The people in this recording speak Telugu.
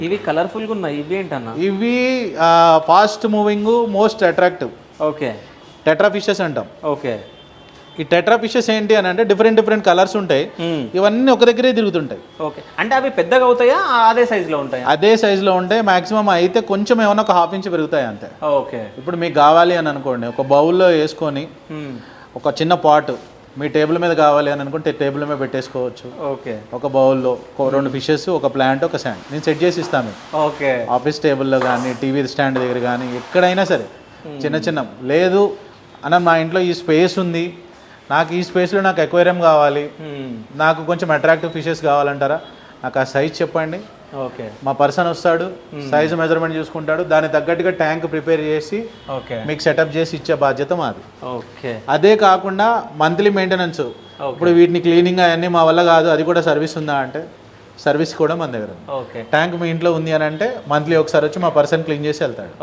ఇవి కలర్ఫుల్గా ఉన్నాయి, ఇవి ఏంటన్నా? ఇవి fast moving most attractive okay. Tetra fishes అంటాం. ఓకే. ఈ టెట్రా ఫిషెస్ ఏంటి అని అంటే డిఫరెంట్ కలర్స్ ఉంటాయి. ఇవన్నీ ఒక దగ్గరే తిరుగుతుంటాయి. ఓకే. అంటే అవి పెద్దగా అవుతాయా, అదే సైజులో ఉంటాయి? అదే సైజులో ఉంటాయి. మాక్సిమం అయితే కొంచెం ఏమన్నా ఒక ½ ఇంచ్ పెరుగుతాయి అంతే. ఓకే. ఇప్పుడు మీకు కావాలి అని అనుకోండి, ఒక బౌల్లో వేసుకొని ఒక చిన్న పాట్ మీ టేబుల్ మీద కావాలి అని అనుకుంటే టేబుల్ మీద పెట్టేసుకోవచ్చు. ఓకే. ఒక బౌల్లో 2 ఫిషెస్, ఒక ప్లాంట్, ఒక శాండ్ నేను సెట్ చేసి ఇస్తాను మీకు. ఓకే. ఆఫీస్ టేబుల్లో కానీ, టీవీ స్టాండ్ దగ్గర కానీ, ఎక్కడైనా సరే చిన్న లేదు అన్న మా ఇంట్లో ఈ స్పేస్ ఉంది, నాకు ఈ స్పేస్లో నాకు ఎక్వేరియం కావాలి, నాకు కొంచెం అట్రాక్టివ్ ఫిషెస్ కావాలంటారా, నాకు ఆ సైజ్ చెప్పండి. ఓకే. మా పర్సన్ వస్తాడు, సైజు మెజర్మెంట్ చూసుకుంటాడు, దానికి తగ్గట్టుగా ట్యాంక్ ప్రిపేర్ చేసి ఓకే మీకు సెటప్ చేసి ఇచ్చే బాధ్యత మాది. ఓకే. అదే కాకుండా మంత్లీ మెయింటెనెన్స్, ఇప్పుడు వీటిని క్లీనింగ్ అవన్నీ మా వల్ల కాదు, అది కూడా సర్వీస్ ఉందా అంటే సర్వీస్ కూడా మన దగ్గర. ఓకే. ట్యాంక్ మీ ఇంట్లో ఉంది అని అంటే మంత్లీ ఒకసారి వచ్చి మా పర్సన్ క్లీన్ చేసి వెళ్తాడు.